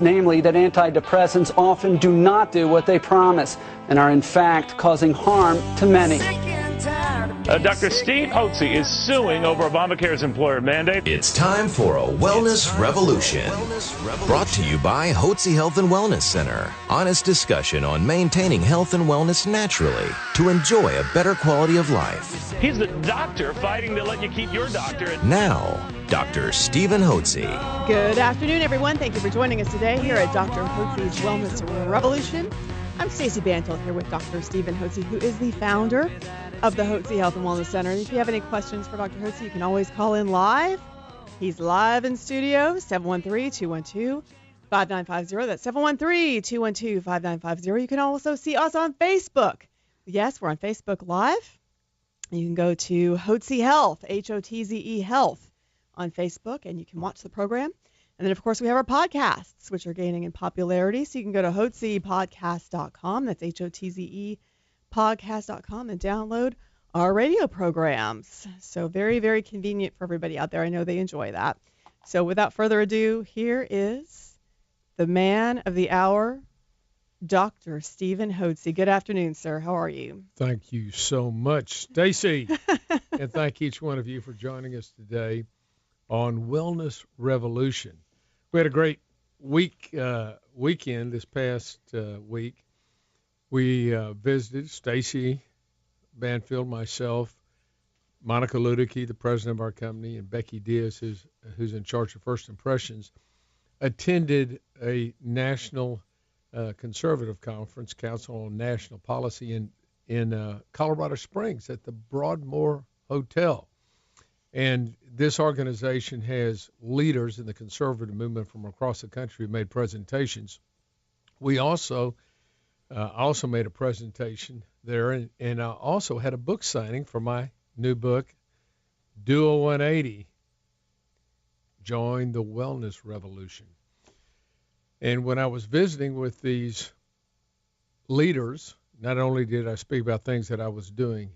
namely that antidepressants often do not do what they promise and are in fact causing harm to many. Dr. Steve Hotze is suing over Obamacare's employer mandate. It's time for a wellness revolution. Brought to you by Hotze Health and Wellness Center. Honest discussion on maintaining health and wellness naturally to enjoy a better quality of life. He's the doctor fighting to let you keep your doctor. Now, Dr. Stephen Hotze. Good afternoon, everyone. Thank you for joining us today here at Dr. Hotze's Wellness Revolution. I'm Stacey Bantle here with Dr. Stephen Hotze, who is the founder of the Hotze Health and Wellness Center. And if you have any questions for Dr. Hotze, you can always call in live. He's live in studio, 713-212-5950. That's 713-212-5950. You can also see us on Facebook. Yes, we're on Facebook Live. You can go to Hotze Health, Hotze Health, on Facebook, and you can watch the program. And then, of course, we have our podcasts, which are gaining in popularity. So you can go to hotzepodcast.com. That's Hotze podcast.com and download our radio programs. So very, very convenient for everybody out there. I know they enjoy that. So without further ado, here is the man of the hour, Dr. Stephen Hotze. Good afternoon, sir. How are you? Thank you so much, Stacy. And thank each one of you for joining us today on Wellness Revolution. We had a great weekend this past week. We visited Stacy Banfield, myself, Monica Ludicky, the president of our company, and Becky Diaz, who's in charge of First Impressions, attended a national conservative conference, Council on National Policy, in Colorado Springs at the Broadmoor Hotel. And this organization has leaders in the conservative movement from across the country who made presentations. We also made a presentation there, and I also had a book signing for my new book, Do a 180, Join the Wellness Revolution. And when I was visiting with these leaders, not only did I speak about things that I was doing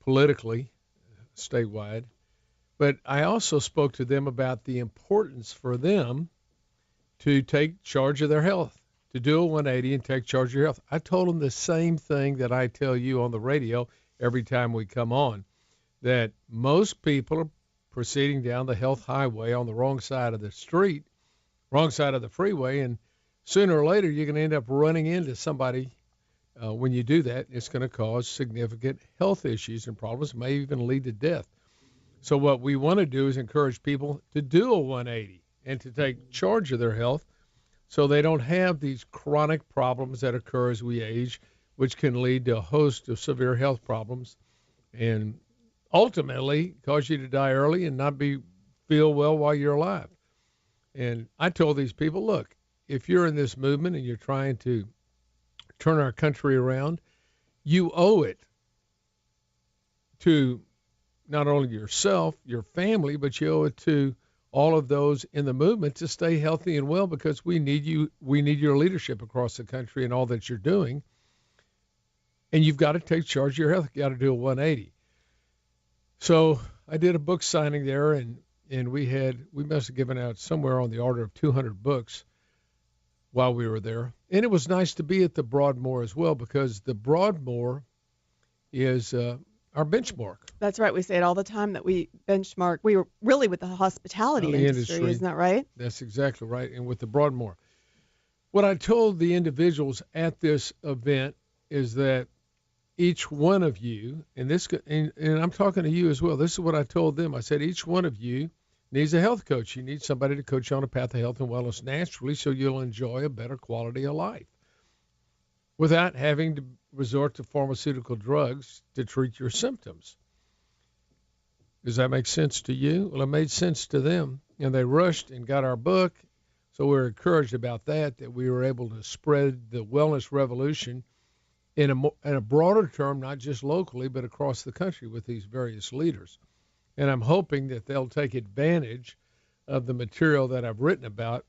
politically, statewide, but I also spoke to them about the importance for them to take charge of their health, to do a 180 and take charge of your health. I told them the same thing that I tell you on the radio every time we come on, that most people are proceeding down the health highway on the wrong side of the street, wrong side of the freeway, and sooner or later you're going to end up running into somebody. When you do that, it's going to cause significant health issues and problems, may even lead to death. So what we want to do is encourage people to do a 180 and to take charge of their health so they don't have these chronic problems that occur as we age, which can lead to a host of severe health problems and ultimately cause you to die early and not feel well while you're alive. And I told these people, look, if you're in this movement and you're trying to turn our country around, you owe it to not only yourself, your family, but you owe it to all of those in the movement to stay healthy and well, because we need you. We need your leadership across the country and all that you're doing. And you've got to take charge of your health. You've got to do a 180. So I did a book signing there, and we must have given out somewhere on the order of 200 books while we were there. And it was nice to be at the Broadmoor as well, because the Broadmoor is our benchmark. That's right. We say it all the time that we benchmark. We were really with the hospitality industry, isn't that right? That's exactly right. And with the Broadmoor. What I told the individuals at this event is that each one of you, and I'm talking to you as well, this is what I told them. I said, each one of you needs a health coach. You need somebody to coach you on a path of health and wellness naturally so you'll enjoy a better quality of life without having to resort to pharmaceutical drugs to treat your symptoms. Does that make sense to you? Well, it made sense to them, and they rushed and got our book. So we're encouraged about that we were able to spread the wellness revolution in a broader term, not just locally, but across the country with these various leaders. And I'm hoping that they'll take advantage of the material that I've written about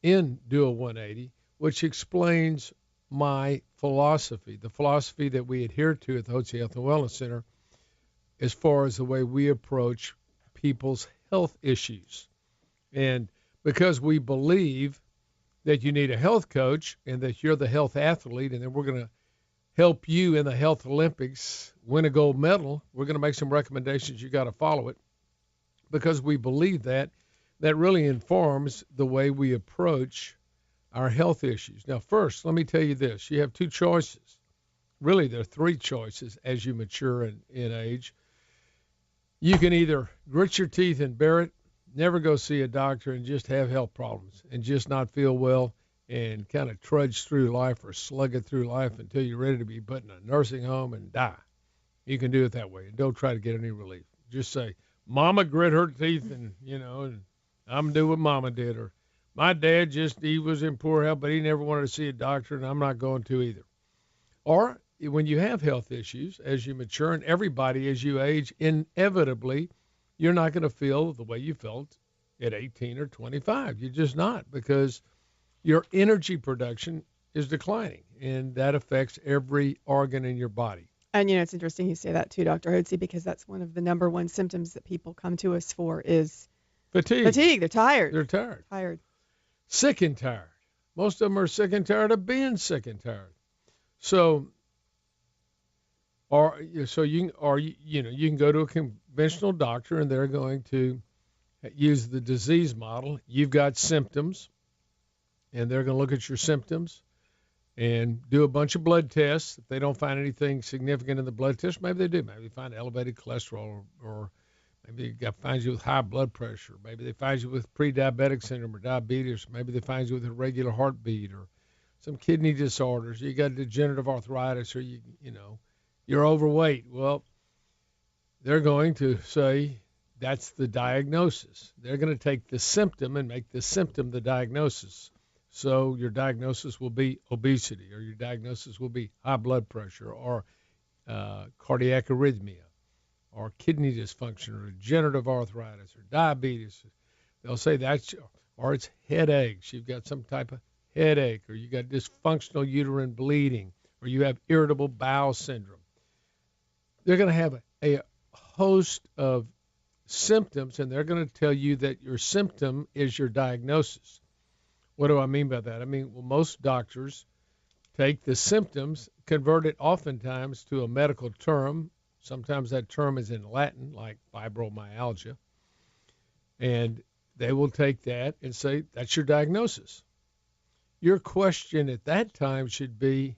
in Do a 180, which explains my philosophy, the philosophy that we adhere to at the Hotze Health and Wellness Center as far as the way we approach people's health issues. And because we believe that you need a health coach and that you're the health athlete, and then we're going to help you in the health Olympics win a gold medal. We're going to make some recommendations. You got to follow it because we believe that really informs the way we approach our health issues. Now, first, let me tell you this. You have two choices. Really, there are three choices as you mature in age. You can either grit your teeth and bear it, never go see a doctor, and just have health problems and just not feel well and kind of trudge through life or slug it through life until you're ready to be put in a nursing home and die. You can do it that way, and don't try to get any relief. Just say, Mama grit her teeth, and I'm do what Mama did. Or my dad he was in poor health, but he never wanted to see a doctor, and I'm not going to either. Or when you have health issues, as you mature, and everybody as you age, inevitably, you're not going to feel the way you felt at 18 or 25. You're just not, because your energy production is declining, and that affects every organ in your body. And, it's interesting you say that too, Dr. Hotze, because that's one of the number one symptoms that people come to us for is fatigue. They're tired. They're tired. Tired. Sick and tired. Most of them are sick and tired of being sick and tired. So you can go to a conventional doctor, and they're going to use the disease model. You've got symptoms, and they're going to look at your symptoms and do a bunch of blood tests. If they don't find anything significant in the blood test, maybe they do. Maybe they find elevated cholesterol, or maybe they find you with high blood pressure. Maybe they find you with pre-diabetic syndrome or diabetes. Maybe they find you with irregular heartbeat or some kidney disorders. You got degenerative arthritis, or you're overweight. Well, they're going to say that's the diagnosis. They're going to take the symptom and make the symptom the diagnosis. So your diagnosis will be obesity, or your diagnosis will be high blood pressure, or cardiac arrhythmia, or kidney dysfunction, or degenerative arthritis, or diabetes. They'll say or it's headaches. You've got some type of headache, or you got dysfunctional uterine bleeding, or you have irritable bowel syndrome. They're going to have a host of symptoms, and they're going to tell you that your symptom is your diagnosis. What do I mean by that? I mean, most doctors take the symptoms, convert it oftentimes to a medical term. Sometimes that term is in Latin, like fibromyalgia. And they will take that and say, that's your diagnosis. Your question at that time should be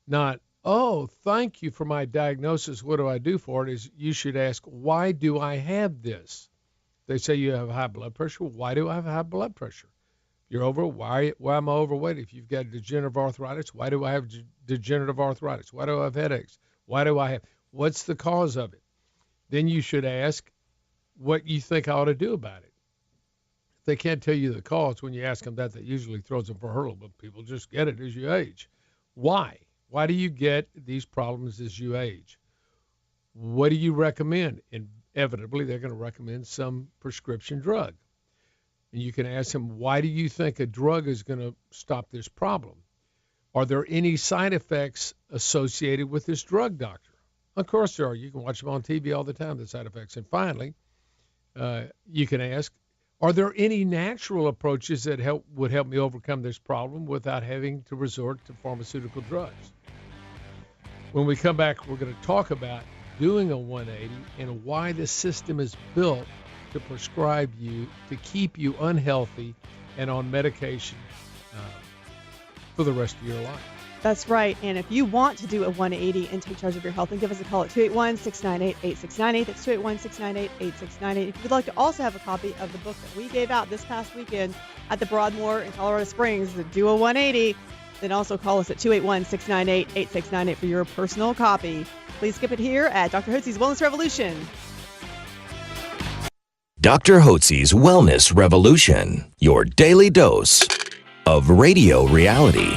not, oh, thank you for my diagnosis, what do I do for it? Is you should ask, why do I have this? They say you have high blood pressure. Why do I have high blood pressure? You're over. Why am I overweight? If you've got degenerative arthritis, why do I have degenerative arthritis? Why do I have headaches? What's the cause of it? Then you should ask what you think I ought to do about it. If they can't tell you the cause, when you ask them that usually throws them for a hurdle, but people just get it as you age. Why? Why do you get these problems as you age? What do you recommend? Inevitably, they're going to recommend some prescription drug. And you can ask them, why do you think a drug is going to stop this problem? Are there any side effects associated with this drug, doctor? Of course there are. You can watch them on TV all the time, the side effects. And finally, you can ask, are there any natural approaches that would help me overcome this problem without having to resort to pharmaceutical drugs? When we come back, we're going to talk about doing a 180 and why the system is built to prescribe you to keep you unhealthy and on medication for the rest of your life. That's right. And if you want to do a 180 and take charge of your health, then give us a call at 281-698-8698. That's 281-698-8698. If you'd like to also have a copy of the book that we gave out this past weekend at the Broadmoor in Colorado Springs, the Do a 180, then also call us at 281-698-8698 for your personal copy. Please skip it here at Dr. Hotze's Wellness Revolution. Dr. Hotze's Wellness Revolution, your daily dose of radio reality.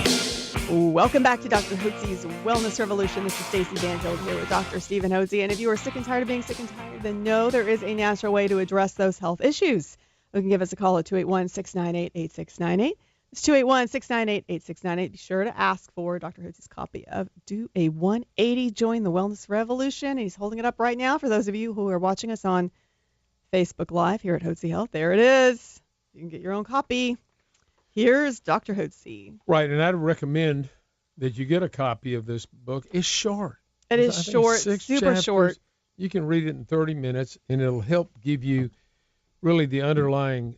Welcome back to Dr. Hotze's Wellness Revolution. This is Stacey Banfield here with Dr. Stephen Hotze. And if you are sick and tired of being sick and tired, then know there is a natural way to address those health issues. You can give us a call at 281-698-8698. It's 281-698-8698. Be sure to ask for Dr. Hotze's copy of Do a 180, Join the Wellness Revolution. And he's holding it up right now for those of you who are watching us on Facebook Live here at Hotze Health. There it is. You can get your own copy. Here's Dr. Hotze. Right, and I'd recommend that you get a copy of this book. It's short. It is I think short, 6 super chapters. short. You can read it in 30 minutes, and it'll help give you really the underlying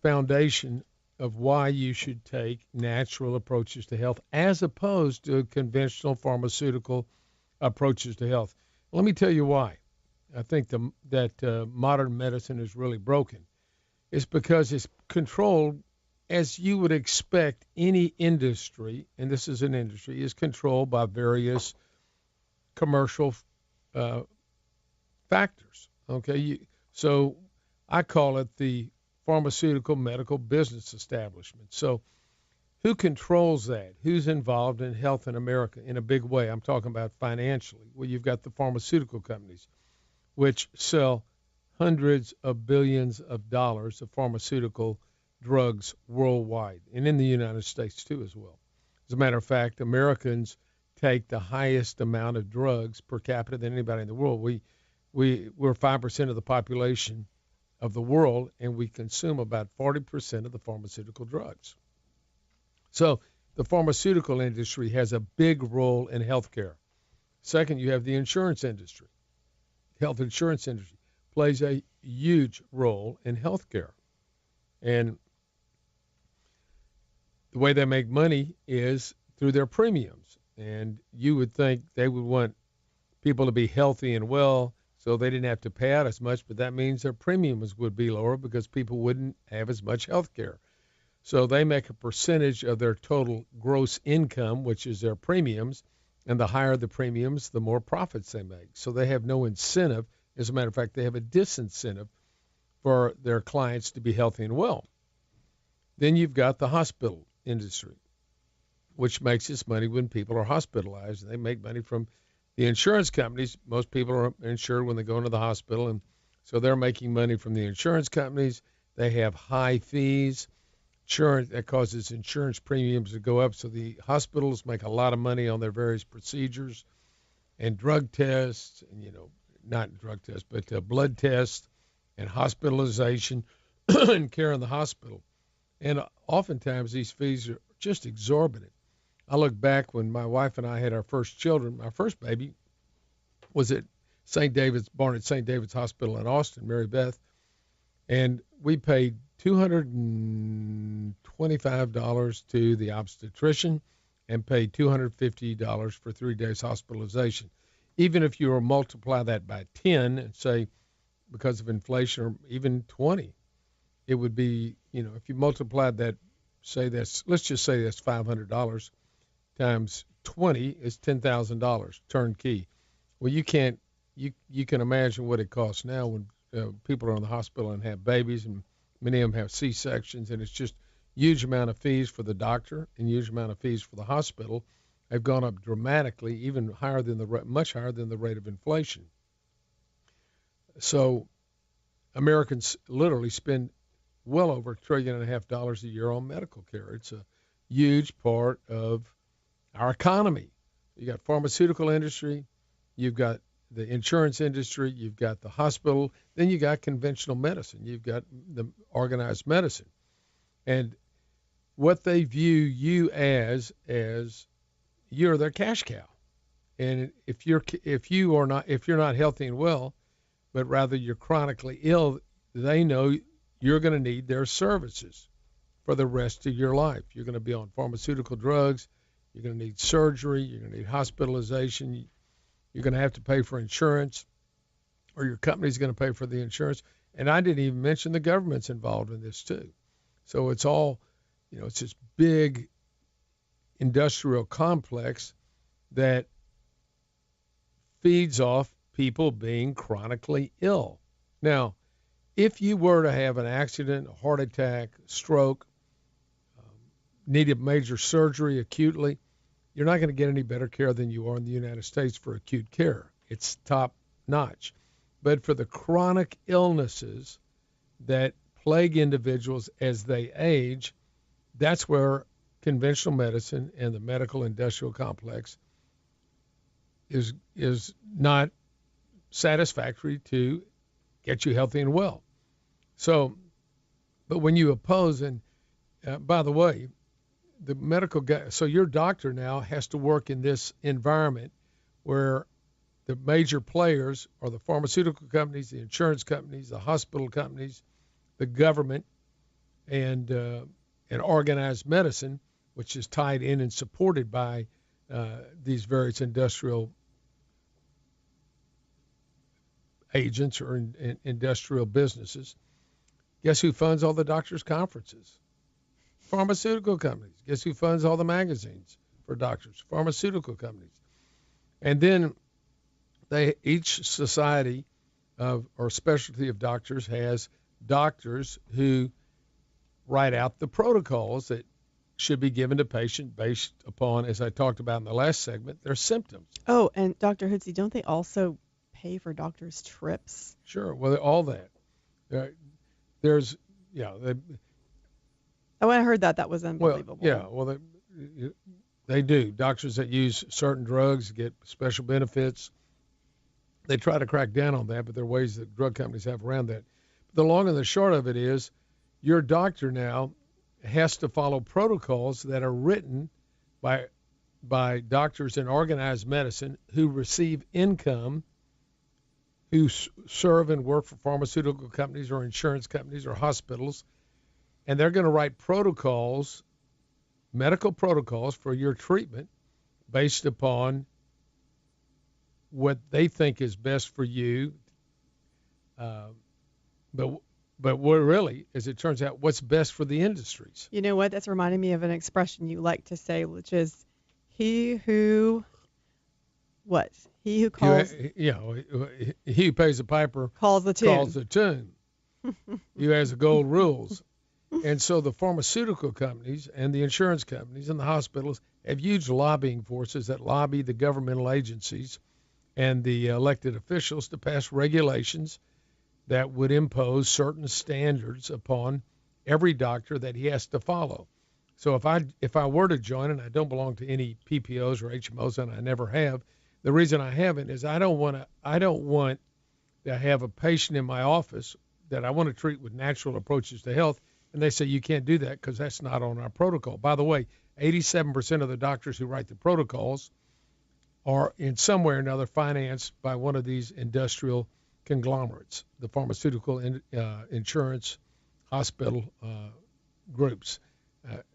foundation of why you should take natural approaches to health as opposed to conventional pharmaceutical approaches to health. Let me tell you why. I think that modern medicine is really broken. It's because it's controlled as you would expect any industry, and this is an industry, is controlled by various commercial factors. Okay, so I call it the pharmaceutical medical business establishment. So who controls that? Who's involved in health in America in a big way? I'm talking about financially. Well, you've got the pharmaceutical companies, which sell hundreds of billions of dollars of pharmaceutical drugs worldwide, and in the United States too as well. As a matter of fact, Americans take the highest amount of drugs per capita than anybody in the world. We're 5% of the population of the world, and we consume about 40% of the pharmaceutical drugs. So the pharmaceutical industry has a big role in healthcare. Second, you have the insurance industry. Health insurance industry plays a huge role in healthcare. And the way they make money is through their premiums. And you would think they would want people to be healthy and well so they didn't have to pay out as much, but that means their premiums would be lower because people wouldn't have as much health care. So they make a percentage of their total gross income, which is their premiums, and the higher the premiums, the more profits they make. So they have no incentive. As a matter of fact, they have a disincentive for their clients to be healthy and well. Then you've got the hospital industry, which makes its money when people are hospitalized. They make money from the insurance companies. Most people are insured when they go into the hospital, and so they're making money from the insurance companies. They have high fees. Insurance, that causes insurance premiums to go up, so the hospitals make a lot of money on their various procedures and drug tests, and not drug tests, but blood tests and hospitalization and care in the hospital. And oftentimes these fees are just exorbitant. I look back when my wife and I had our first children. My first baby was at born at St. David's Hospital in Austin, Mary Beth, and we paid $225 to the obstetrician and paid $250 for 3 days hospitalization. Even if you were multiply that by 10 and say because of inflation, or even 20, it would be, if you multiplied that, let's just say that's $500 times 20 is $10,000 turnkey. Well, you can imagine what it costs now when people are in the hospital and have babies, and many of them have C-sections, and it's just huge amount of fees for the doctor and huge amount of fees for the hospital. Have gone up dramatically, even higher than much higher than the rate of inflation. So Americans literally spend well over $1.5 trillion a year on medical care. It's a huge part of our economy. You got pharmaceutical industry, you've got the insurance industry, you've got the hospital, then you got conventional medicine, you've got the organized medicine. And what they view you as you're their cash cow. And if you're not healthy and well, but rather you're chronically ill, they know you're going to need their services for the rest of your life. You're going to be on pharmaceutical drugs, you're going to need surgery, you're going to need hospitalization, you're going to have to pay for insurance, or your company's going to pay for the insurance. And I didn't even mention the government's involved in this too. So it's all, it's this big industrial complex that feeds off people being chronically ill. Now, if you were to have an accident, a heart attack, stroke, needed major surgery acutely, you're not going to get any better care than you are in the United States for acute care. It's top notch. But for the chronic illnesses that plague individuals as they age, that's where conventional medicine and the medical industrial complex is not satisfactory to get you healthy and well. So But when you oppose, and by the way, the medical guy, so your doctor now has to work in this environment where the major players are the pharmaceutical companies, the insurance companies, the hospital companies, the government, and organized medicine, which is tied in and supported by these various industrial agents or industrial businesses. Guess who funds all the doctors' conferences? Pharmaceutical companies. Guess who funds all the magazines for doctors? Pharmaceutical companies. And then each society or specialty of doctors has doctors who write out the protocols that should be given to patient based upon, as I talked about in the last segment, their symptoms. Oh, and Dr. Hotze, don't they also pay for doctors' trips? Sure. Well, all that. There's, yeah. Oh, I heard that was unbelievable. Well, they do. Doctors that use certain drugs get special benefits. They try to crack down on that, but there are ways that drug companies have around that. The long and the short of it is your doctor now has to follow protocols that are written by doctors in organized medicine who receive income, who serve and work for pharmaceutical companies or insurance companies or hospitals, and they're going to write protocols, medical protocols for your treatment based upon what they think is best for you. But what really, as it turns out, what's best for the industries. You know what? That's reminding me of an expression you like to say, which is, he who calls. He who pays the piper calls the tune. Calls the tune. He has the gold rules. And so the pharmaceutical companies and the insurance companies and the hospitals have huge lobbying forces that lobby the governmental agencies and the elected officials to pass regulations that would impose certain standards upon every doctor that he has to follow. So if I were to join, and I don't belong to any PPOs or HMOs, and I never have, the reason I haven't is I don't want to have a patient in my office that I want to treat with natural approaches to health, and they say you can't do that because that's not on our protocol. By the way, 87% of the doctors who write the protocols are in some way or another financed by one of these industrial conglomerates, the pharmaceutical, insurance, hospital groups.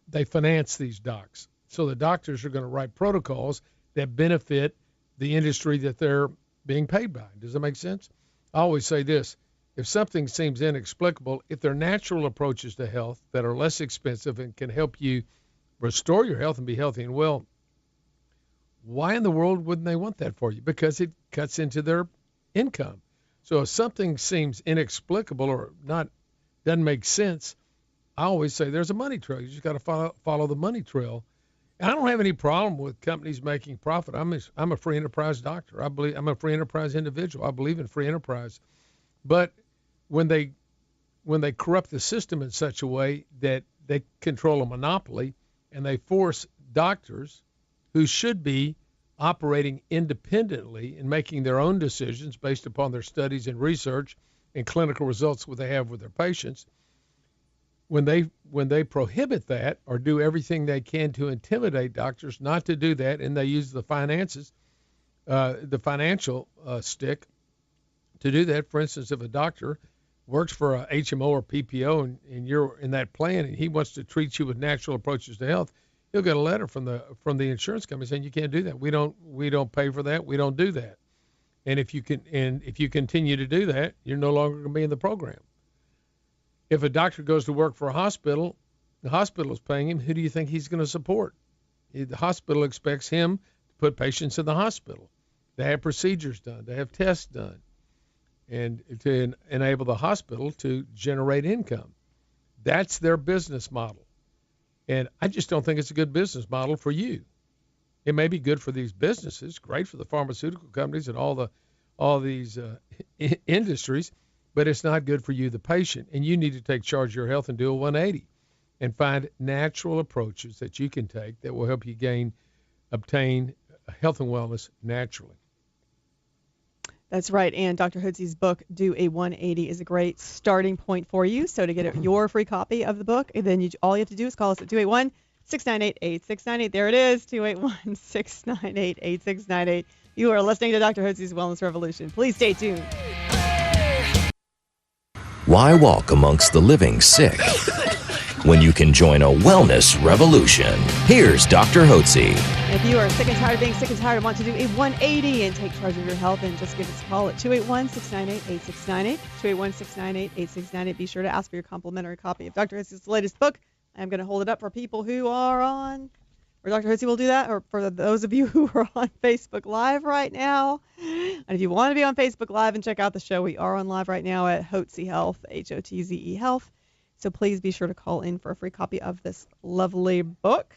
They finance these docs. So the doctors are going to write protocols that benefit the industry that they're being paid by. Does that make sense? I always say this. If something seems inexplicable, if there are natural approaches to health that are less expensive and can help you restore your health and be healthy and well, why in the world wouldn't they want that for you? Because it cuts into their income. So if something seems inexplicable or doesn't make sense, I always say there's a money trail. You just got to follow the money trail. And I don't have any problem with companies making profit. I'm a free enterprise doctor. I'm a free enterprise individual. I believe in free enterprise. But when they corrupt the system in such a way that they control a monopoly and they force doctors who should be operating independently and making their own decisions based upon their studies and research and clinical results what they have with their patients, when they prohibit that or do everything they can to intimidate doctors not to do that, and they use the finances, the financial stick to do that. For instance, if a doctor works for a HMO or PPO and you're in that plan and he wants to treat you with natural approaches to health, he'll get a letter from the insurance company saying you can't do that. We don't pay for that. We don't do that. And if you continue to do that, you're no longer going to be in the program. If a doctor goes to work for a hospital, the hospital is paying him. Who do you think he's going to support? The hospital expects him to put patients in the hospital, to have procedures done, to have tests done, and to enable the hospital to generate income. That's their business model. And I just don't think it's a good business model for you. It may be good for these businesses, great for the pharmaceutical companies and all these industries, but it's not good for you, the patient. And you need to take charge of your health and do a 180 and find natural approaches that you can take that will help you obtain health and wellness naturally. That's right. And Dr. Hodze's book, Do a 180, is a great starting point for you. So to get your free copy of the book, and then all you have to do is call us at 281-698-8698. There it is, 281-698-8698. You are listening to Dr. Hodze's Wellness Revolution. Please stay tuned. Why walk amongst the living sick when you can join a wellness revolution? Here's Dr. Hotze. If you are sick and tired of being sick and tired and want to do a 180 and take charge of your health, then just give us a call at 281-698-8698, 281-698-8698. Be sure to ask for your complimentary copy of Dr. Hotze's latest book. I'm going to hold it up for people who are on, or Dr. Hotze will do that, or for those of you who are on Facebook Live right now. And if you want to be on Facebook Live and check out the show, we are on live right now at Hotze Health, Hotze Health. So please be sure to call in for a free copy of this lovely book.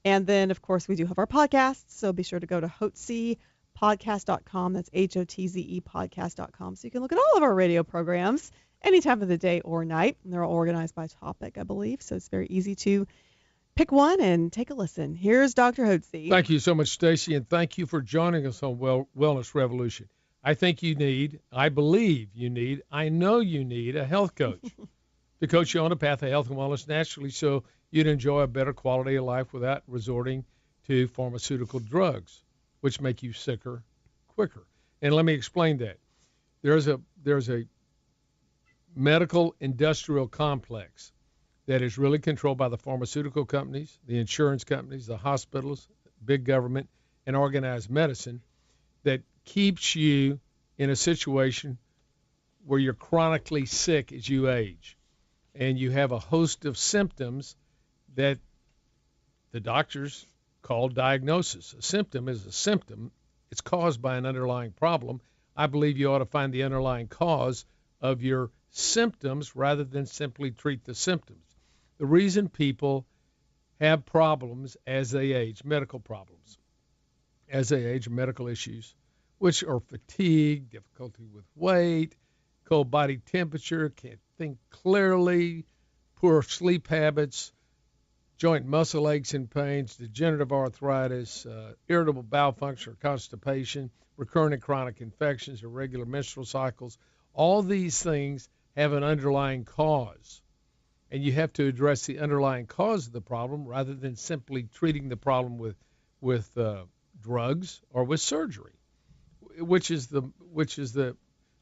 And then, of course, we do have our podcasts, so be sure to go to hotzepodcast.com. That's Hotze podcast.com. So you can look at all of our radio programs any time of the day or night. And they're all organized by topic, I believe. So it's very easy to pick one and take a listen. Here's Dr. Hotze. Thank you so much, Stacy, and thank you for joining us on Wellness Revolution. I think you need, I believe you need, I know you need a health coach to coach you on the path of health and wellness naturally so you'd enjoy a better quality of life without resorting to pharmaceutical drugs, which make you sicker quicker. And let me explain that. There's a medical industrial complex that is really controlled by the pharmaceutical companies, the insurance companies, the hospitals, big government, and organized medicine that keeps you in a situation where you're chronically sick as you age. And you have a host of symptoms that the doctors call diagnosis. A symptom is a symptom. It's caused by an underlying problem. I believe you ought to find the underlying cause of your symptoms rather than simply treat the symptoms. The reason people have problems as they age, medical problems, as they age, medical issues, which are fatigue, difficulty with weight, cold body temperature, can't think clearly, poor sleep habits, joint muscle aches and pains, degenerative arthritis, irritable bowel function or constipation, recurrent and chronic infections, irregular menstrual cycles. All these things have an underlying cause. And you have to address the underlying cause of the problem rather than simply treating the problem with drugs or with surgery, which is the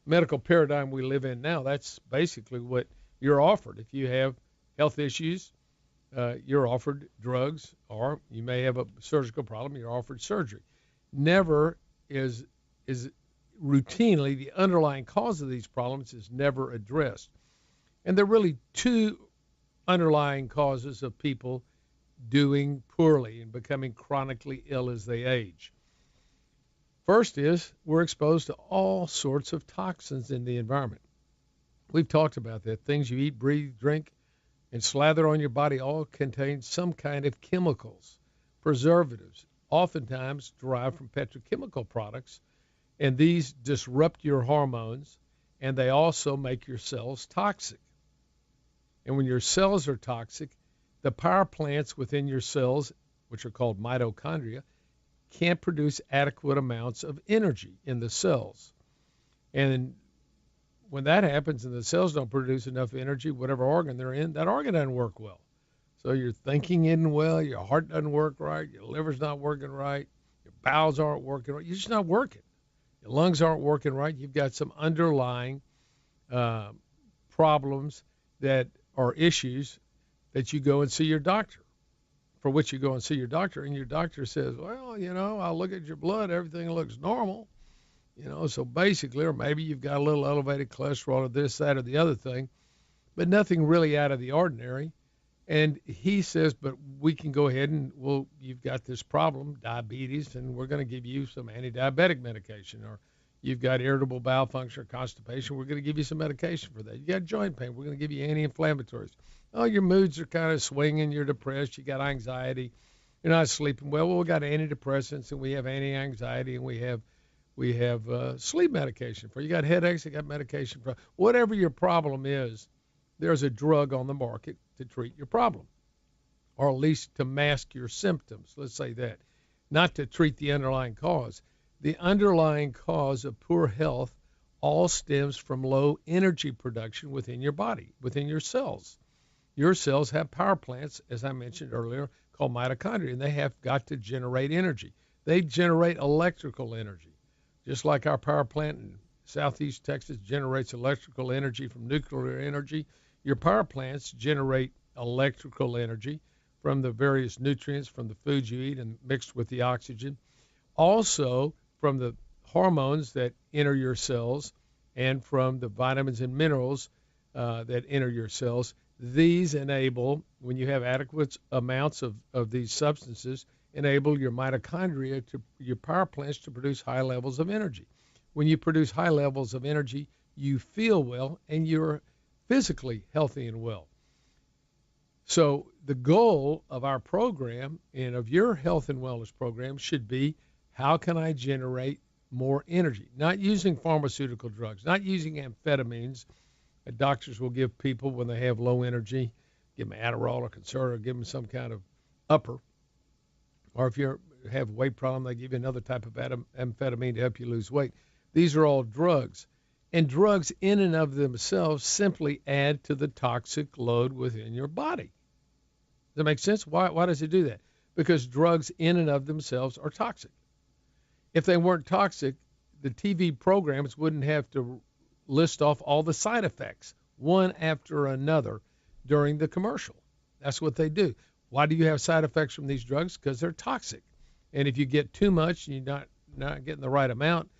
medical paradigm we live in now. That's basically what you're offered. If you have health issues, you're offered drugs, or you may have a surgical problem, you're offered surgery. Never is routinely the underlying cause of these problems is never addressed. And there are really two underlying causes of people doing poorly and becoming chronically ill as they age. First is we're exposed to all sorts of toxins in the environment. We've talked about that. Things you eat, breathe, drink, and slather on your body all contain some kind of chemicals, preservatives, oftentimes derived from petrochemical products, and these disrupt your hormones, and they also make your cells toxic. And when your cells are toxic, the power plants within your cells, which are called mitochondria, can't produce adequate amounts of energy in the cells. And when that happens and the cells don't produce enough energy, whatever organ they're in, that organ doesn't work well. So your thinking isn't well, your heart doesn't work right, your liver's not working right, your bowels aren't working right. You're just not working. Your lungs aren't working right. You've got some underlying problems that are issues that you go and see your doctor, for which you go and see your doctor, and your doctor says, well, I'll look at your blood, everything looks normal. So basically, or maybe you've got a little elevated cholesterol or this, that, or the other thing, but nothing really out of the ordinary. And he says, but we can go ahead and, you've got this problem, diabetes, and we're going to give you some anti-diabetic medication. Or you've got irritable bowel function or constipation, we're going to give you some medication for that. You got joint pain, we're going to give you anti-inflammatories. Oh, your moods are kind of swinging, you're depressed, you got anxiety, you're not sleeping well. Well, we got antidepressants, and we have anti-anxiety, and we have sleep medication for you. Got headaches, you got medication for whatever your problem is. There's a drug on the market to treat your problem, or at least to mask your symptoms. Let's say that, not to treat the underlying cause. the underlying cause of poor health all stems from low energy production within your body, within your cells. Your cells have power plants, as I mentioned earlier, called mitochondria, and they have got to generate energy. They generate electrical energy, just like our power plant in Southeast Texas generates electrical energy from nuclear energy. Your power plants generate electrical energy from the various nutrients from the foods you eat and mixed with the oxygen. Also from the hormones that enter your cells and from the vitamins and minerals that enter your cells. These enable, when you have adequate amounts of these substances, enable your mitochondria, your power plants, to produce high levels of energy. When you produce high levels of energy, you feel well and you're physically healthy and well. So the goal of our program and of your health and wellness program should be, how can I generate more energy? Not using pharmaceutical drugs, not using amphetamines that doctors will give people when they have low energy, give them Adderall or Concerta, or give them some kind of upper. Or if you have a weight problem, they give you another type of amphetamine to help you lose weight. These are all drugs. And drugs in and of themselves simply add to the toxic load within your body. Does that make sense? Why does it do that? Because drugs in and of themselves are toxic. If they weren't toxic, the TV programs wouldn't have to list off all the side effects, one after another, during the commercial. That's what they do. Why do you have side effects from these drugs? Because they're toxic. And if you get too much and you're not getting the right amount,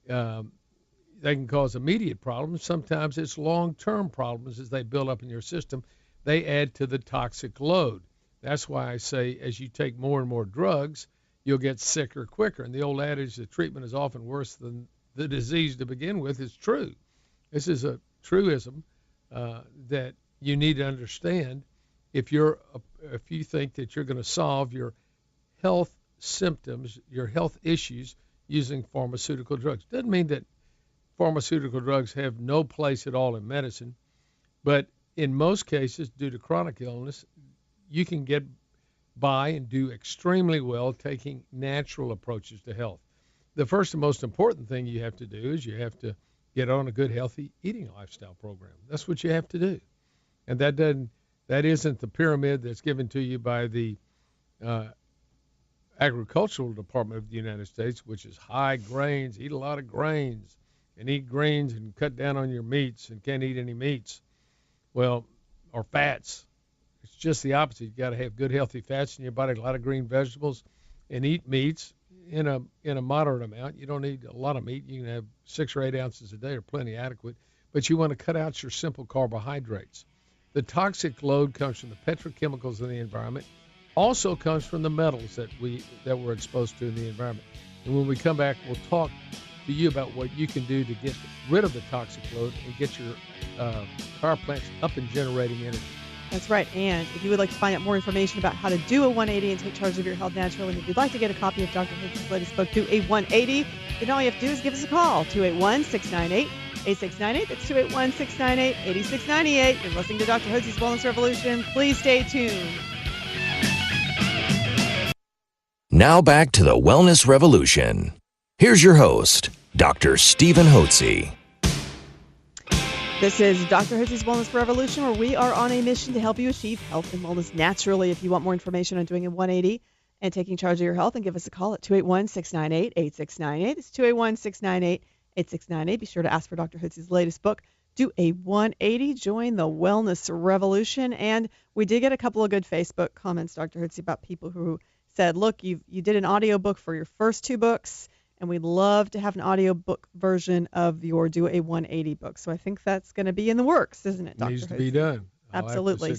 they can cause immediate problems. Sometimes it's long-term problems as they build up in your system. They add to the toxic load. That's why I say, as you take more and more drugs, you'll get sicker quicker. And the old adage that treatment is often worse than the disease to begin with is true. This is a truism that you need to understand if you think that you're going to solve your health symptoms, your health issues, using pharmaceutical drugs. Doesn't mean that pharmaceutical drugs have no place at all in medicine, but in most cases, due to chronic illness, you can get by and do extremely well taking natural approaches to health. The first and most important thing you have to do is you have to get on a good, healthy eating lifestyle program. That's what you have to do. And that isn't the pyramid that's given to you by the Agricultural Department of the United States, which is high grains, eat a lot of grains, and eat grains and cut down on your meats and can't eat any meats. Well, or fats. It's just the opposite. You've got to have good, healthy fats in your body, a lot of green vegetables, and eat meats in a moderate amount. You don't need a lot of meat. You can have 6 or 8 ounces a day, or plenty adequate. But you want to cut out your simple carbohydrates. The toxic load comes from the petrochemicals in the environment, also comes from the metals that we're exposed to in the environment. And when we come back, we'll talk to you about what you can do to get rid of the toxic load and get your power plants up and generating energy. That's right. And if you would like to find out more information about how to do a 180 and take charge of your health naturally, and if you'd like to get a copy of Dr. Hodes' latest book, Do a 180, then all you have to do is give us a call, 281-698-8698. That's 281-698-8698. You're listening to Dr. Hodes' Wellness Revolution. Please stay tuned. Now back to the Wellness Revolution. Here's your host, Dr. Stephen Hotze. This is Dr. Hodes' Wellness Revolution, where we are on a mission to help you achieve health and wellness naturally. If you want more information on doing a 180 and taking charge of your health, then give us a call at 281-698-8698. It's 281-698-8698. Be sure to ask for Dr. Hodes' latest book, Do a 180, Join the Wellness Revolution. And we did get a couple of good Facebook comments, Dr. Hodes, about people who said, look, you did an audio book for your first 2 books, and we'd love to have an audio book version of your Do a 180 book. So I think that's going to be in the works, isn't it, Dr. Needs to Hodes? be done. Absolutely.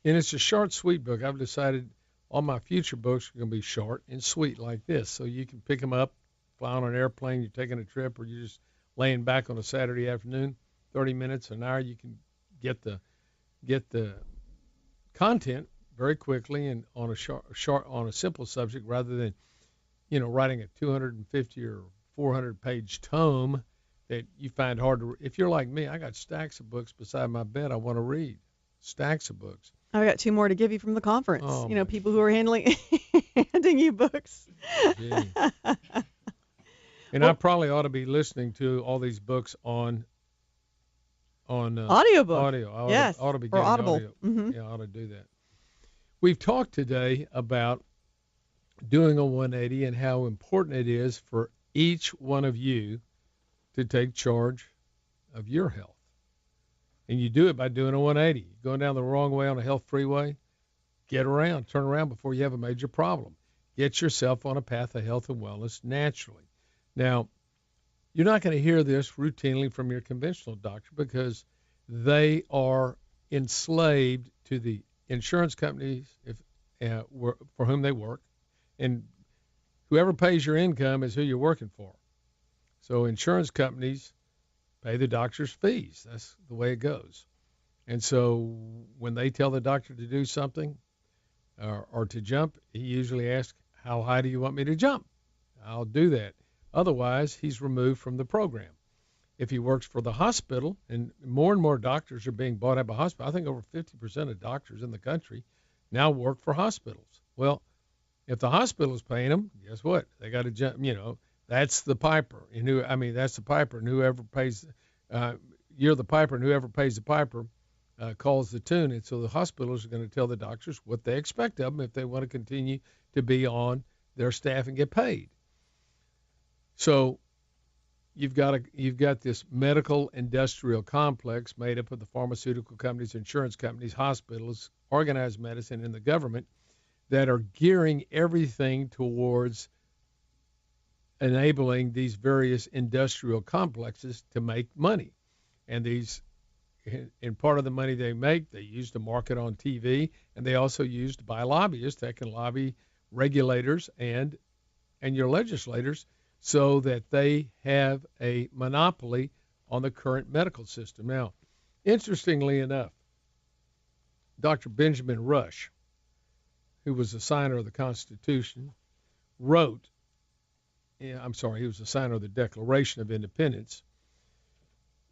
And it's a short, sweet book. I've decided all my future books are going to be short and sweet like this, so you can pick them up, fly on an airplane, you're taking a trip, or you're just laying back on a Saturday afternoon, 30 minutes, an hour. You can get the content very quickly and on a simple subject, rather than writing a 250 or 400 page tome that you find hard to. If you're like me, I got stacks of books beside my bed I want to read. Stacks of books. I've got 2 more to give you from the conference. People who are handling sending you books. Gee. And I probably ought to be listening to all these books on Audiobook. audio. I Yes, ought to be or getting Audible. audio. Mhm. Yeah, I ought to do that. We've talked today about doing a 180 and how important it is for each one of you to take charge of your health. And you do it by doing a 180. Going down the wrong way on a health freeway, turn around before you have a major problem. Get yourself on a path of health and wellness naturally. Now, you're not going to hear this routinely from your conventional doctor because they are enslaved to the insurance companies for whom they work, and whoever pays your income is who you're working for. So insurance companies pay the doctor's fees. That's the way it goes. And so when they tell the doctor to do something or to jump, he usually asks, how high do you want me to jump? I'll do that. Otherwise, he's removed from the program. If he works for the hospital, and more doctors are being bought out by hospitals. I think over 50% of doctors in the country now work for hospitals. Well, if the hospital is paying them, guess what? They got to jump. That's the piper. That's the piper, and whoever pays, you're the piper, and whoever pays the piper calls the tune. And so the hospitals are going to tell the doctors what they expect of them if they want to continue to be on their staff and get paid. So you've got this medical industrial complex made up of the pharmaceutical companies, insurance companies, hospitals, organized medicine, and the government that are gearing everything towards enabling these various industrial complexes to make money. And part of the money they make, they use to market on TV, and they also use to buy lobbyists that can lobby regulators and your legislators so that they have a monopoly on the current medical system. Now, interestingly enough, Dr. Benjamin Rush, who was a signer of the Constitution, he was a signer of the Declaration of Independence,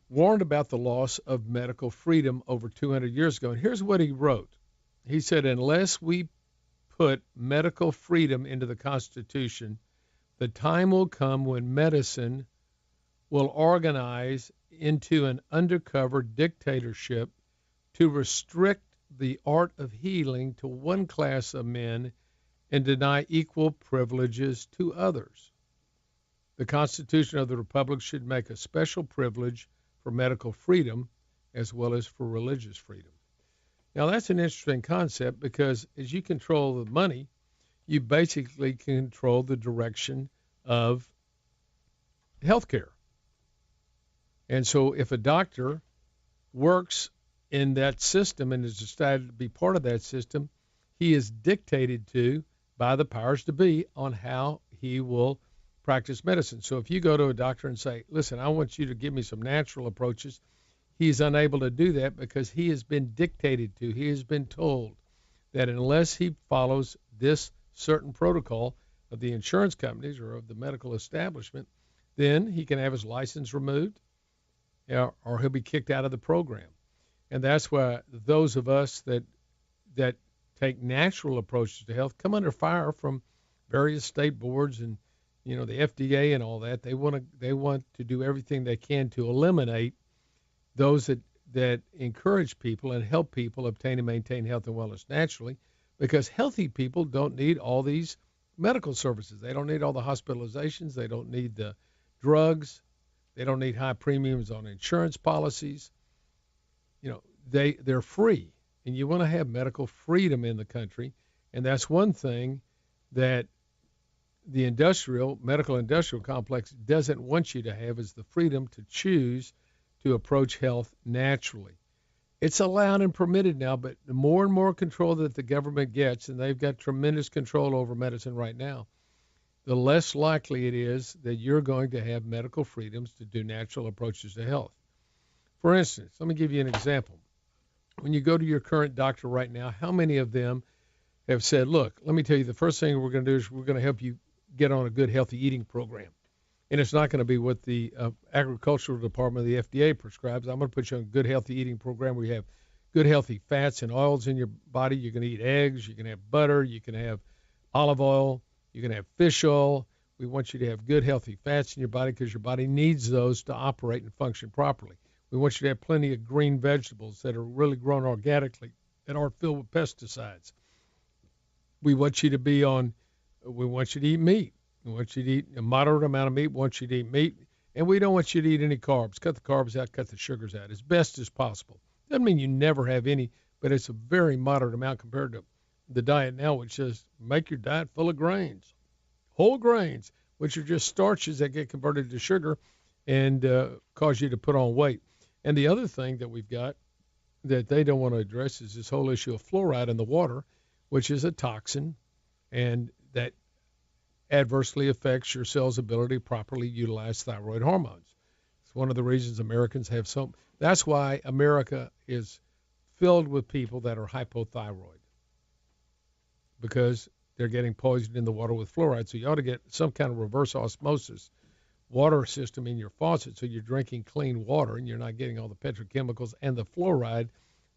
warned about the loss of medical freedom over 200 years ago. And here's what he wrote. He said, unless we put medical freedom into the Constitution, the time will come when medicine will organize into an undercover dictatorship to restrict the art of healing to one class of men and deny equal privileges to others. The Constitution of the Republic should make a special privilege for medical freedom as well as for religious freedom. Now, that's an interesting concept because as you control the money, you basically control the direction of healthcare. And so if a doctor works in that system and has decided to be part of that system, he is dictated to by the powers to be on how he will practice medicine. So if you go to a doctor and say, listen, I want you to give me some natural approaches, he's unable to do that because he has been dictated to. He has been told that unless he follows this certain protocol of the insurance companies or of the medical establishment, then he can have his license removed or he'll be kicked out of the program. And that's why those of us that take natural approaches to health come under fire from various state boards and the FDA and all that. They want to do everything they can to eliminate those that encourage people and help people obtain and maintain health and wellness naturally, because healthy people don't need all these medical services. They don't need all the hospitalizations. They don't need the drugs. They don't need high premiums on insurance policies. They're free, and you want to have medical freedom in the country, and that's one thing that the medical industrial complex doesn't want you to have, is the freedom to choose to approach health naturally. It's allowed and permitted now, but the more and more control that the government gets, and they've got tremendous control over medicine right now, the less likely it is that you're going to have medical freedoms to do natural approaches to health. For instance, let me give you an example. When you go to your current doctor right now, how many of them have said, look, let me tell you, the first thing we're going to do is we're going to help you get on a good healthy eating program. And it's not going to be what the agricultural department of the FDA prescribes. I'm going to put you on a good healthy eating program where you have good healthy fats and oils in your body. You can eat eggs, you can have butter, you can have olive oil. You're going to have fish oil. We want you to have good, healthy fats in your body because your body needs those to operate and function properly. We want you to have plenty of green vegetables that are really grown organically that aren't filled with pesticides. We want you to eat meat. We want you to eat a moderate amount of meat. We want you to eat meat. And we don't want you to eat any carbs. Cut the carbs out, cut the sugars out as best as possible. Doesn't mean you never have any, but it's a very moderate amount compared to the diet now, which says make your diet full of grains. Whole grains, which are just starches that get converted to sugar and cause you to put on weight. And the other thing that we've got that they don't want to address is this whole issue of fluoride in the water, which is a toxin, and that adversely affects your cell's ability to properly utilize thyroid hormones. It's one of the reasons Americans have that's why America is filled with people that are hypothyroid, because they're getting poisoned in the water with fluoride. So you ought to get some kind of reverse osmosis water system in your faucet so you're drinking clean water and you're not getting all the petrochemicals and the fluoride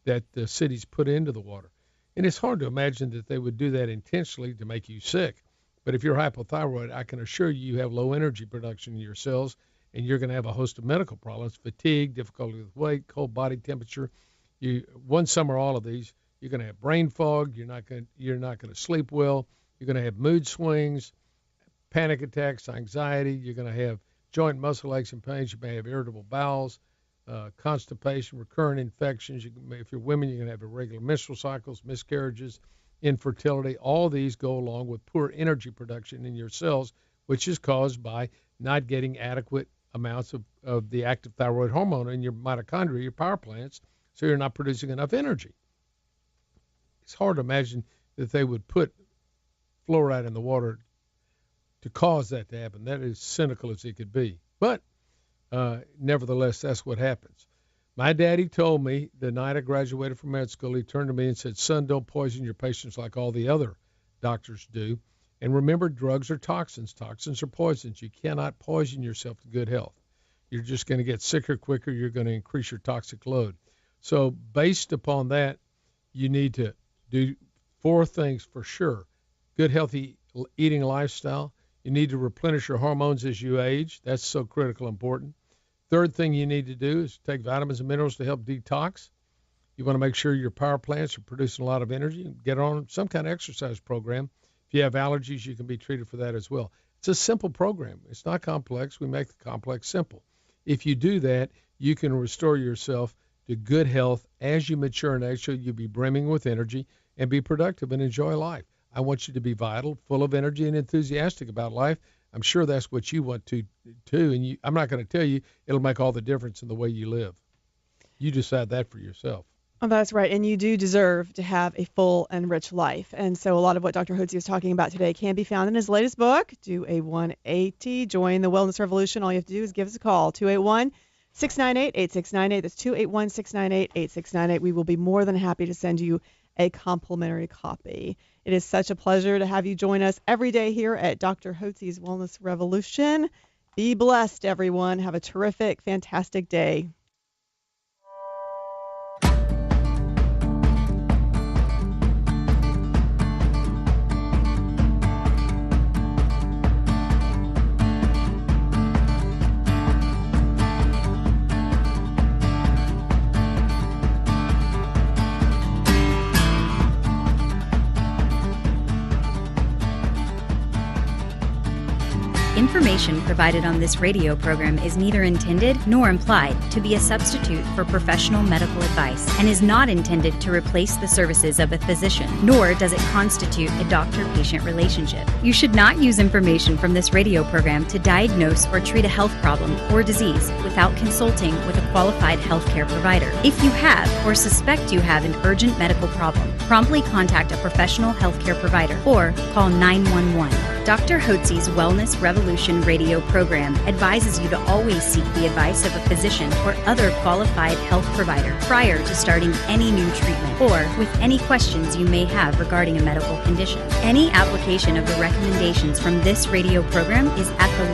that the cities put into the water. And it's hard to imagine that they would do that intentionally to make you sick. But if you're hypothyroid, I can assure you have low energy production in your cells, and you're going to have a host of medical problems: fatigue, difficulty with weight, cold body temperature. One, some, or all of these. You're going to have brain fog. You're not going to sleep well. You're going to have mood swings, panic attacks, anxiety. You're going to have joint muscle aches and pains. You may have irritable bowels, constipation, recurrent infections. If you're women, you're going to have irregular menstrual cycles, miscarriages, infertility. All these go along with poor energy production in your cells, which is caused by not getting adequate amounts of the active thyroid hormone in your mitochondria, your power plants, so you're not producing enough energy. It's hard to imagine that they would put fluoride in the water to cause that to happen. That is cynical as it could be. But nevertheless, that's what happens. My daddy told me the night I graduated from med school, he turned to me and said, "Son, don't poison your patients like all the other doctors do. And remember, drugs are toxins. Toxins are poisons. You cannot poison yourself to good health. You're just going to get sicker quicker. You're going to increase your toxic load." So based upon that, you need to do 4 things for sure. Good, healthy eating lifestyle. You need to replenish your hormones as you age. That's so critical important. Third thing you need to do is take vitamins and minerals to help detox. You want to make sure your power plants are producing a lot of energy and get on some kind of exercise program. If you have allergies, you can be treated for that as well. It's a simple program. It's not complex. We make the complex simple. If you do that, you can restore yourself to good health as you mature in age, so you'll be brimming with energy and be productive and enjoy life. I want you to be vital, full of energy, and enthusiastic about life. I'm sure that's what you want to too, and I'm not going to tell you it'll make all the difference in the way you live. You decide that for yourself. Oh, that's right. And you do deserve to have a full and rich life. And so a lot of what Dr. Hotze is talking about today can be found in his latest book, Do a 180, Join the Wellness Revolution. All you have to do is give us a call, 281-698-8698. That's 281-698-8698. We will be more than happy to send you a complimentary copy. It is such a pleasure to have you join us every day here at Dr. Hotze's Wellness Revolution. Be blessed, everyone. Have a terrific, fantastic day. Information provided on this radio program is neither intended nor implied to be a substitute for professional medical advice and is not intended to replace the services of a physician, nor does it constitute a doctor-patient relationship. You should not use information from this radio program to diagnose or treat a health problem or disease without consulting with a qualified healthcare provider. If you have or suspect you have an urgent medical problem, promptly contact a professional healthcare provider or call 911. Dr. Hotze's Wellness Revolution radio program advises you to always seek the advice of a physician or other qualified health provider prior to starting any new treatment or with any questions you may have regarding a medical condition. Any application of the recommendations from this radio program is at the